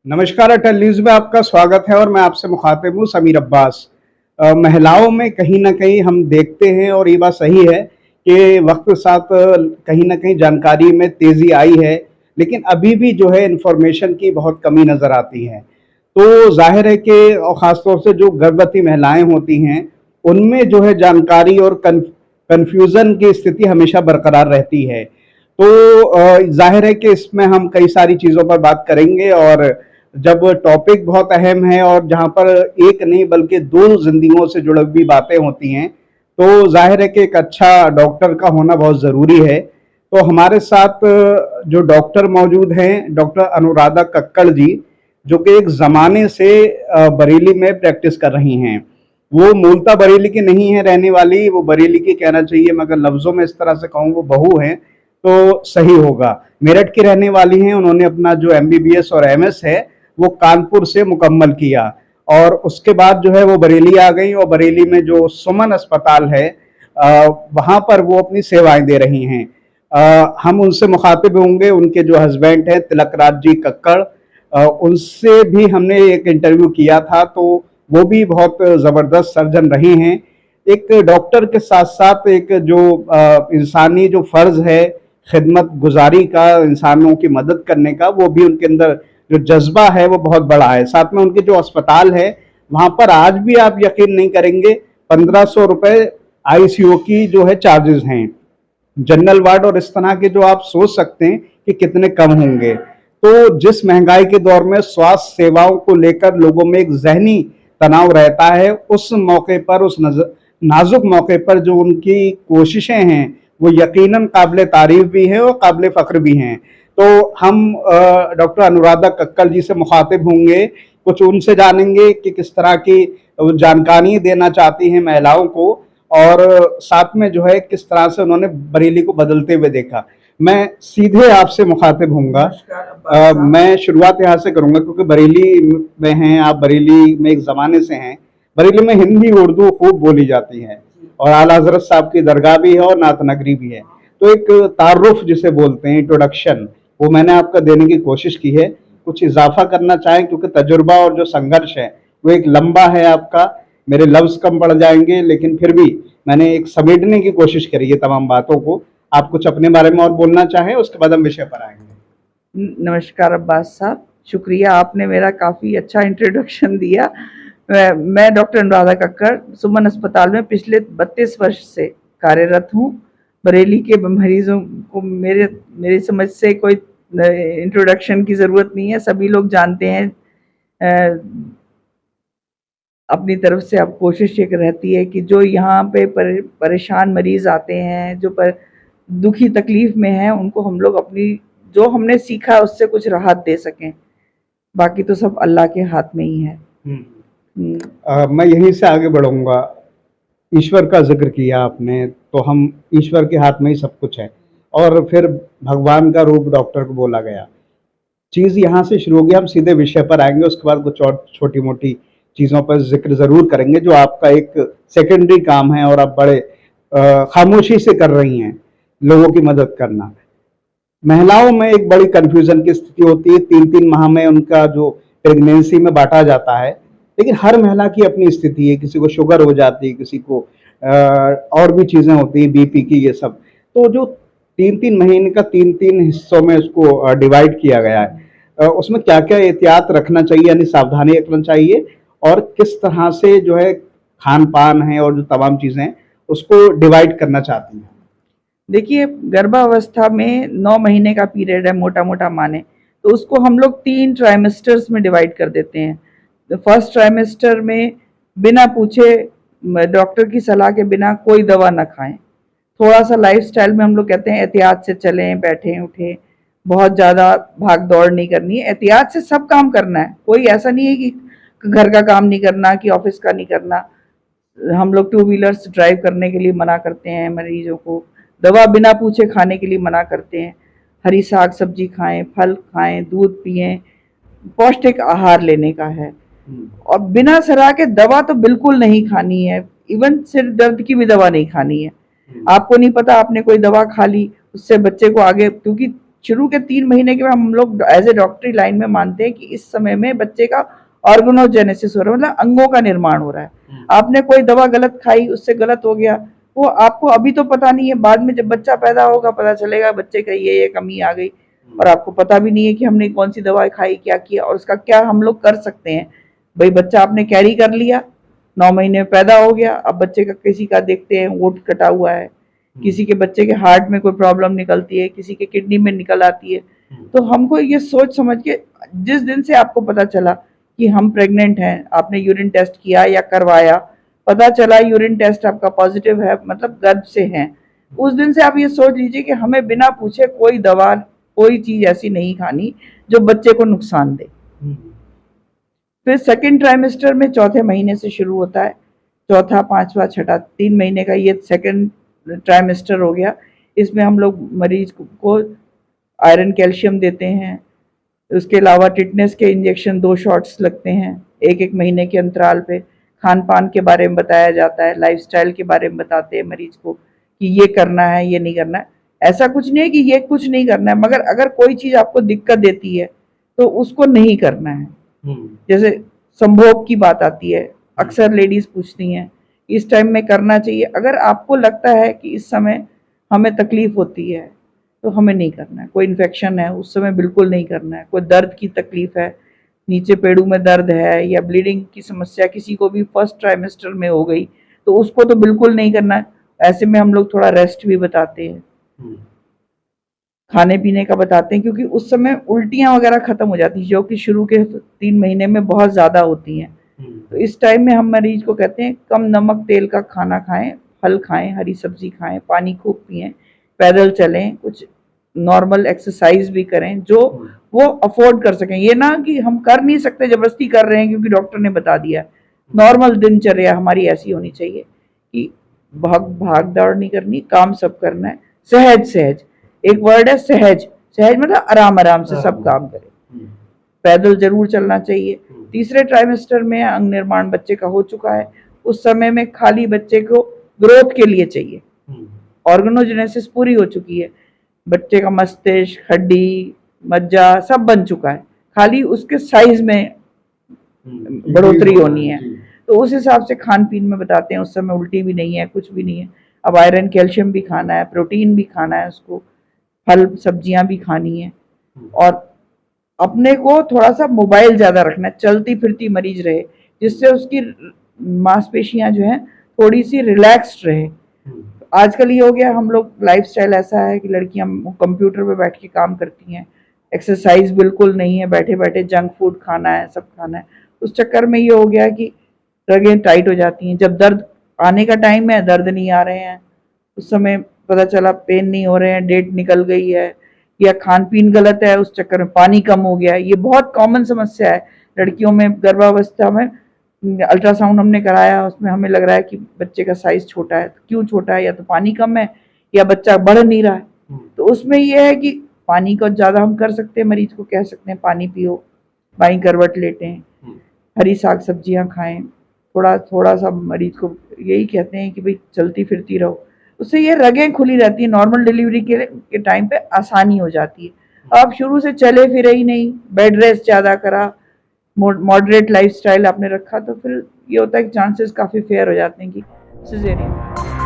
नमस्कार, अटल न्यूज़ में आपका स्वागत है और मैं आपसे मुखातिब हूँ समीर अब्बास। महिलाओं में कहीं न कहीं हम देखते हैं और ये बात सही है कि वक़्त के साथ कहीं न कहीं जानकारी में तेज़ी आई है, लेकिन अभी भी जो है इन्फॉर्मेशन की बहुत कमी नज़र आती है। तो ज़ाहिर है कि और ख़ास तौर से जो गर्भवती महिलाएँ होती हैं, उनमें जो है जानकारी और कन्फ्यूज़न की स्थिति हमेशा बरकरार रहती है। तो ज़ाहिर है कि इसमें हम कई सारी चीज़ों पर बात करेंगे और जब टॉपिक बहुत अहम है और जहाँ पर एक नहीं बल्कि 2 ज़िंदगियों से जुड़ी हुई बातें होती हैं, तो ज़ाहिर है कि एक अच्छा डॉक्टर का होना बहुत ज़रूरी है। तो हमारे साथ जो डॉक्टर मौजूद हैं, डॉक्टर अनुराधा कक्कड़ जी, जो कि एक ज़माने से बरेली में प्रैक्टिस कर रही हैं। वो मूलतः बरेली की नहीं है रहने वाली, वो बरेली की कहना चाहिए मगर लफ्ज़ों में इस तरह से कहूँ वो बहू हैं, तो सही होगा। मेरठ की रहने वाली हैं, उन्होंने अपना जो एमबीबीएस और एमएस है, वो कानपुर से मुकम्मल किया और उसके बाद जो है वो बरेली आ गई और बरेली में जो सुमन अस्पताल है वहाँ पर वो अपनी सेवाएं दे रही हैं। हम उनसे मुखातिब होंगे, उनके जो हस्बैंड हैं तिलकराज जी कक्कड़, उनसे भी हमने एक इंटरव्यू किया था, तो वो भी बहुत ज़बरदस्त सर्जन रही हैं। एक डॉक्टर के साथ-साथ एक जो इंसानी जो फ़र्ज़ है, खिदमत गुज़ारी का, इंसानों की मदद करने का, वो भी उनके अंदर जो जज़्बा है वो बहुत बड़ा है। साथ में उनके जो अस्पताल है, वहाँ पर आज भी आप यकीन नहीं करेंगे 1500 रुपए आईसीयू की जो है चार्जेज़ हैं। जनरल वार्ड और इस तरह के जो आप सोच सकते हैं कि कितने कम होंगे। तो जिस महँगाई के दौर में स्वास्थ्य सेवाओं को लेकर लोगों में एक ज़हनी तनाव रहता है, उस मौके पर उस नाज़ुक मौके पर जो उनकी कोशिशें हैं, वो यकीनन काबिल तारीफ़ भी हैं और काबिल फ़ख्र भी हैं। तो हम डॉक्टर अनुराधा कक्कड़ जी से मुखातिब होंगे, कुछ उनसे जानेंगे कि किस तरह की जानकारी देना चाहती हैं महिलाओं को और साथ में जो है किस तरह से उन्होंने बरेली को बदलते हुए देखा। मैं सीधे आपसे मुखातिब होऊँगा। मैं शुरुआत यहाँ से करूँगा क्योंकि बरेली में हैं आप, बरेली में एक ज़माने से हैं। बरेली में हिंदी, उर्दू खूब बोली जाती है और आला हज़रत साहब की दरगाह भी है और नात नगरी भी है। तो एक तारुफ़ जिसे बोलते हैं, इंट्रोडक्शन, वो मैंने आपको देने की कोशिश की है। कुछ इज़ाफ़ा करना चाहें क्योंकि तजुर्बा और जो संघर्ष है, वो एक लंबा है आपका। मेरे लफ्ज़ कम पड़ जाएँगे लेकिन फिर भी मैंने एक समेटने की कोशिश करी है तमाम बातों को। आप कुछ अपने बारे में और बोलना चाहें, उसके बाद हम विषय पर आएँगे। नमस्कार अब्बास साहब, शुक्रिया, आपने मेरा काफ़ी अच्छा इंट्रोडक्शन दिया। मैं डॉक्टर अनुराधा कक्कड़ सुमन अस्पताल में पिछले 32 वर्ष से कार्यरत हूँ। बरेली के मरीजों को मेरी समझ से कोई इंट्रोडक्शन की ज़रूरत नहीं है, सभी लोग जानते हैं। अपनी तरफ से अब कोशिश एक रहती है कि जो यहाँ पे परेशान मरीज़ आते हैं, जो दुखी तकलीफ़ में हैं, उनको हम लोग अपनी जो हमने सीखा उससे कुछ राहत दे सकें। बाकी तो सब अल्लाह के हाथ में ही है। मैं यहीं से आगे बढ़ूँगा। ईश्वर का ज़िक्र किया आपने, तो हम ईश्वर के हाथ में ही सब कुछ है और फिर भगवान का रूप डॉक्टर को बोला गया। चीज़ यहाँ से शुरू होगी, हम सीधे विषय पर आएँगे, उसके बाद कुछ और छोटी-मोटी चीज़ों पर ज़िक्र ज़रूर करेंगे, जो आपका एक सेकेंडरी काम है और आप बड़े खामोशी से कर रही हैं, लोगों की मदद करना। महिलाओं में एक बड़ी कन्फ्यूज़न की स्थिति होती है, 3-3 माह में उनका जो प्रेगनेंसी में बाँटा जाता है, लेकिन हर महिला की अपनी स्थिति है, किसी को शुगर हो जाती है, किसी को और भी चीज़ें होती हैं, बीपी की ये सब। तो जो 3-3 महीने का 3-3 हिस्सों में उसको डिवाइड किया गया है, उसमें क्या-क्या एहतियात रखना चाहिए यानी सावधानी रखना चाहिए और किस तरह से जो है खान-पान है और जो तमाम चीज़ें हैं, उसको डिवाइड करना चाहती हैं? देखिए, गर्भावस्था में 9 महीने का पीरियड है मोटा-मोटा माने, तो उसको हम लोग 3 ट्राइमेस्टर्स में डिवाइड कर देते हैं। तो फर्स्ट ट्राइमेस्टर में बिना पूछे डॉक्टर की सलाह के बिना कोई दवा ना खाएँ। थोड़ा-सा लाइफ़स्टाइल में हम लोग कहते हैं एहतियात से चलें, बैठें, उठें, बहुत ज़्यादा भाग-दौड़ नहीं करनी है, एहतियात से सब काम करना है। कोई ऐसा नहीं है कि घर का काम नहीं करना, कि ऑफ़िस का नहीं करना। हम लोग टू व्हीलर्स ड्राइव करने के लिए मना करते हैं मरीजों को, दवा बिना पूछे खाने के लिए मना करते हैं। हरी साग सब्जी खाएं, फल खाएं, दूध पिएं, पौष्टिक आहार लेने का है। और बिना सलाह के दवा तो बिल्कुल नहीं खानी है, इवन सिर दर्द की भी दवा नहीं खानी है। आपको नहीं पता आपने कोई दवा खा ली, उससे बच्चे को आगे, क्योंकि शुरू के 3 महीने के बाद हम लोग एज ए डॉक्टरी लाइन में मानते हैं कि इस समय में बच्चे का ऑर्गेनोजेनेसिस हो रहा है, मतलब अंगों का निर्माण हो रहा है। आपने कोई दवा गलत खाई, उससे गलत हो गया, वो आपको अभी तो पता नहीं है, बाद में जब बच्चा पैदा होगा पता चलेगा बच्चे का ये कमी आ गई, और आपको पता भी नहीं है कि हमने कौन सी दवाई खाई, क्या किया, और उसका क्या हम लोग कर सकते हैं। भाई बच्चा आपने कैरी कर लिया, 9 महीने में पैदा हो गया, अब बच्चे का किसी का देखते हैं ओट कटा हुआ है, किसी के बच्चे के हार्ट में कोई प्रॉब्लम निकलती है, किसी के किडनी में निकल आती है। तो हमको ये सोच समझ के, जिस दिन से आपको पता चला कि हम प्रेग्नेंट हैं, आपने यूरिन टेस्ट किया या करवाया, पता चला यूरिन टेस्ट आपका पॉजिटिव है, मतलब गर्भ से हैं, उस दिन से आप ये सोच लीजिए कि हमें बिना पूछे कोई दवा, कोई चीज ऐसी नहीं खानी जो बच्चे को नुकसान दे। फिर सेकेंड ट्राइमेस्टर में चौथे महीने से शुरू होता है, चौथा, पांचवा, छठा, 3 महीने का ये सेकेंड ट्राइमेस्टर हो गया। इसमें हम लोग मरीज को आयरन कैल्शियम देते हैं, उसके अलावा टिटनेस के इंजेक्शन 2 शॉट्स लगते हैं 1-1 महीने के अंतराल पे। खान पान के बारे में बताया जाता है, लाइफस्टाइल के बारे में बताते हैं मरीज को कि ये करना है, ये नहीं करना है। ऐसा कुछ नहीं है कि ये कुछ नहीं करना है, मगर अगर कोई चीज आपको दिक्कत देती है तो उसको नहीं करना है। जैसे संभोग की बात आती है, अक्सर लेडीज पूछती हैं इस टाइम में करना चाहिए। अगर आपको लगता है कि इस समय हमें तकलीफ होती है तो हमें नहीं करना है। कोई इन्फेक्शन है उस समय बिल्कुल नहीं करना है। कोई दर्द की तकलीफ है, नीचे पेड़ों में दर्द है, या ब्लीडिंग की समस्या किसी को भी फर्स्ट ट्राइमेस्टर में हो गई तो उसको तो बिल्कुल नहीं करना है। ऐसे में हम लोग थोड़ा रेस्ट भी बताते हैं, खाने पीने का बताते हैं, क्योंकि उस समय उल्टियां वगैरह खत्म हो जाती है जो कि शुरू के 3 महीने में बहुत ज़्यादा होती हैं। तो इस टाइम में हम मरीज को कहते हैं कम नमक तेल का खाना खाएं, फल खाएं, हरी सब्जी खाएं, पानी खूब पिएं, पैदल चलें, कुछ नॉर्मल एक्सरसाइज भी करें जो वो अफोर्ड कर सकें। ये ना कि हम कर नहीं सकते, जबरदस्ती कर रहे हैं क्योंकि डॉक्टर ने बता दिया। नॉर्मल दिनचर्या हमारी ऐसी होनी चाहिए कि भाग दौड़ नहीं करनी, काम सब करना है, सहज सहज, एक वर्ड है सहज, सहज मतलब आराम आराम से सब काम करें। पैदल जरूर चलना चाहिए। तीसरे ट्राइमेस्टर में अंग निर्माण बच्चे का हो चुका है, उस समय में खाली बच्चे को ग्रोथ के लिए चाहिए, ऑर्गेनोजेनेसिस पूरी हो चुकी है, बच्चे का मस्तिष्क, हड्डी, मज्जा सब बन चुका है, खाली उसके साइज में बढ़ोतरी होनी है। तो उस हिसाब से खान पीन में बताते हैं, उस समय उल्टी भी नहीं है, कुछ भी नहीं है। अब आयरन कैल्शियम भी खाना है, प्रोटीन भी खाना है उसको, फल सब्जियां भी खानी है, और अपने को थोड़ा सा मोबाइल ज्यादा रखना है, चलती फिरती मरीज रहे, जिससे उसकी मांसपेशियां जो हैं थोड़ी सी रिलैक्स्ड रहे। आजकल ये हो गया, हम लोग लाइफस्टाइल ऐसा है कि लड़कियां कंप्यूटर पे बैठ के काम करती हैं, एक्सरसाइज बिल्कुल नहीं है, बैठे बैठे जंक फूड खाना है, सब खाना है। उस चक्कर में ये हो गया कि रगें टाइट हो जाती हैं। जब दर्द आने का टाइम है, दर्द नहीं आ रहे हैं, उस समय पता चला पेन नहीं हो रहे हैं, डेट निकल गई है, या खान पीन गलत है, उस चक्कर में पानी कम हो गया है। ये बहुत कॉमन समस्या है लड़कियों में। गर्भावस्था में अल्ट्रासाउंड हमने कराया, उसमें हमें लग रहा है कि बच्चे का साइज छोटा है। तो क्यों छोटा है? या तो पानी कम है या बच्चा बढ़ नहीं रहा है। तो उसमें यह है कि पानी को ज़्यादा हम कर सकते हैं, मरीज को कह सकते हैं पानी पियो, बाई करवट लेटें, हरी साग सब्जियां खाएं, थोड़ा थोड़ा सा मरीज को यही कहते हैं कि भाई चलती फिरती रहो, उससे ये रगें खुली रहती है। नॉर्मल डिलीवरी के टाइम पे आसानी हो जाती है। आप शुरू से चले फिरे ही नहीं, बेड रेस्ट ज़्यादा करा, मॉडरेट लाइफस्टाइल आपने रखा, तो फिर ये होता है कि चांसेस काफ़ी फेयर हो जाते हैं कि सिजेरियन